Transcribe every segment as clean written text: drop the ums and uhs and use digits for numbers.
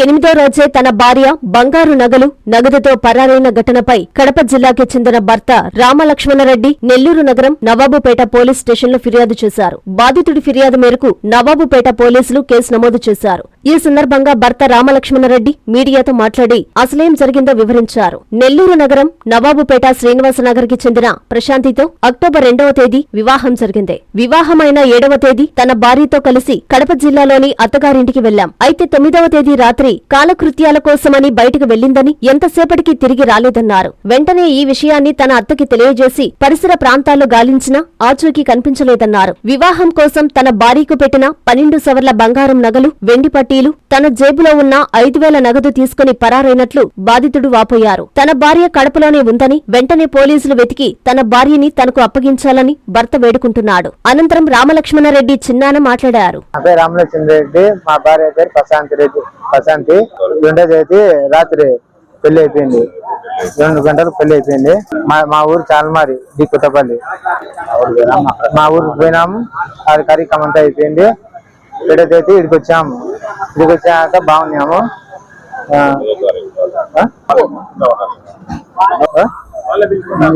8వ రోజే తన భార్య బంగారు నగదుతో పరారైన ఘటనపై కడప జిల్లాకి చెందిన భర్త రామలక్ష్మణరెడ్డి నెల్లూరు నగరం నవాబుపేట పోలీస్ స్టేషన్లో ఫిర్యాదు చేశారు. బాధితుడి ఫిర్యాదు మేరకు నవాబుపేట పోలీసులు కేసు నమోదు చేశారు. ఈ సందర్భంగా భర్త రామలక్ష్మణరెడ్డి మీడియాతో మాట్లాడి అసలేం జరిగిందో వివరించారు. నెల్లూరు నగరం నవాబుపేట శ్రీనివాసనగర్ కి చెందిన ప్రశాంతితో అక్టోబర్ 2వ తేదీ వివాహం జరిగింది. వివాహమైన 7వ తేదీ తన భార్యతో కలిసి కడప జిల్లాలోని అత్తగారింటికి వెళ్లాం. అయితే 9వ తేదీ రాత్రి కాలకృత్యాల కోసమని బయటకు వెళ్లిందని, ఎంతసేపటికి తిరిగి రాలేదన్నారు. వెంటనే ఈ విషయాన్ని తన అత్తకి తెలియజేసి పరిసర ప్రాంతాల్లో గాలించినా ఆచూకీ కనిపించలేదన్నారు. వివాహం కోసం తన భార్యకు పెట్టిన 12 సవర్ల బంగారం నగలు, వెండి పట్టీలు, తన జేబులో ఉన్న 5,000 నగదు తీసుకుని పరారైనట్లు బాధితుడు వాపోయారు. తన భార్య కడపలోనే ఉందని, వెంటనే పోలీసులు వెతికి తన భార్యని తనకు అప్పగించాలని భర్త వేడుకుంటున్నాడు. అనంతరం రామలక్ష్మణరెడ్డి చిన్నాన మాట్లాడారు. మా భార్య పేరు ప్రశాంతి. 2వ తేదీ రాత్రి పెళ్లి అయిపోయింది. 2 గంటలకు పెళ్లి అయిపోయింది. మా ఊరు చాలమారి డి కొత్తపల్లి. మా ఊరికి పోయినాము. అది కార్యక్రమం అంతా అయిపోయింది. 7వ తేదీ ఇక్కడికి వచ్చాము. ఇక్కడికి వచ్చాక బాగున్నాము.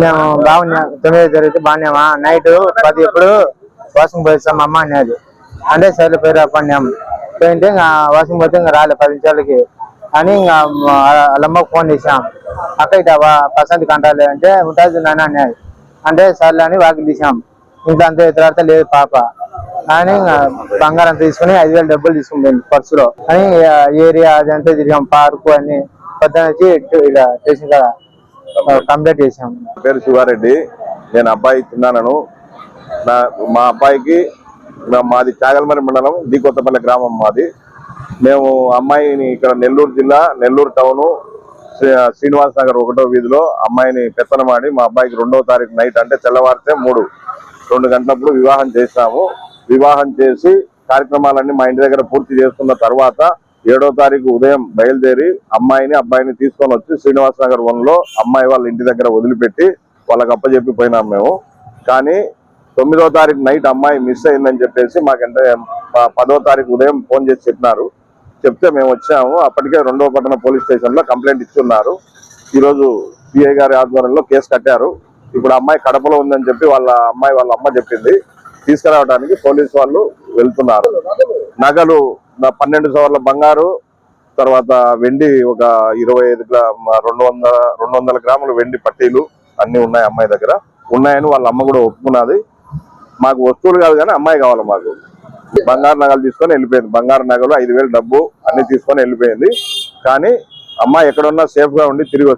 మేము బాగున్నాం. 9వ తేదీ బాగున్నామా. నైట్ 10 ఎప్పుడు వాషింగ్ పోయిస్తాం అమ్మ అనేది అంటే సరే పేరు పడినాము. పోయింటే ఇంకా వాషింగ్ పోతే ఇంకా రాలే 10 నిమిషాలకి అని ఇంకా వాళ్ళమ్మకు ఫోన్ చేసాం. అక్క ఇట ప్రశాంతి కంటాలి అంటే ఉంటుంది నాన్న అనేది అంటే సర్లే అని వాకి తీసాం. ఇంట్లో అంతే తర్వాత లేదు పాప అని బంగారం తీసుకుని 5,000 డబ్బులు తీసుకుని పర్సులో అని ఏరియా అదంతా తిరిగాం. పార్కు అని పొద్దున వచ్చి ఇలా స్టేషన్ కదా కంప్లీట్ చేసాం. పేరు శివారెడ్డి. నేను అబ్బాయి తిన్నాను. మా అబ్బాయికి మాది చాగల్మరి మండలం డి కొత్తపల్లి గ్రామం మాది. మేము అమ్మాయిని ఇక్కడ నెల్లూరు జిల్లా నెల్లూరు టౌన్ శ్రీనివాస నగర్ 1వ వీధిలో అమ్మాయిని పెత్తనమాడి మా అబ్బాయికి 2వ తారీఖు నైట్ అంటే తెల్లవారితే 2 గంటలప్పుడు వివాహం చేశాము. వివాహం చేసి కార్యక్రమాలన్నీ మా ఇంటి దగ్గర పూర్తి చేసుకున్న తర్వాత 7వ తారీఖు ఉదయం బయలుదేరి అబ్బాయిని తీసుకొని వచ్చి శ్రీనివాస నగర్ 1లో అమ్మాయి వాళ్ళ ఇంటి దగ్గర వదిలిపెట్టి వాళ్ళకి అప్పచెప్పి పోయినాం మేము. కానీ 9వ తారీఖు నైట్ అమ్మాయి మిస్ అయిందని చెప్పేసి మాకంటే 10వ తారీఖు ఉదయం ఫోన్ చేసి చెప్పినారు. చెప్తే మేము వచ్చాము. అప్పటికే 2వ పట్టణ పోలీస్ స్టేషన్ లో కంప్లైంట్ ఇచ్చున్నారు. ఈరోజు సిఐ గారి ఆధ్వర్యంలో కేసు కట్టారు. ఇప్పుడు అమ్మాయి కడపలో ఉందని చెప్పి వాళ్ళ అమ్మ చెప్పింది. తీసుకురావడానికి పోలీసు వాళ్ళు వెళ్తున్నారు. నగలు 12 సవర్ల బంగారు, తర్వాత వెండి ఒక 200 గ్రాముల వెండి పట్టీలు అన్ని ఉన్నాయి అమ్మాయి దగ్గర. ఉన్నాయని వాళ్ళ అమ్మ కూడా ఒప్పుకున్నది. మాకు వస్తువులు కాదు కానీ అమ్మాయి కావాలి మాకు. బంగారు నగలు తీసుకొని వెళ్ళిపోయింది. బంగారు నగలు 5,000 డబ్బు అన్ని తీసుకొని వెళ్ళిపోయింది. కానీ అమ్మాయి ఎక్కడున్నా సేఫ్ గా ఉండి తిరిగి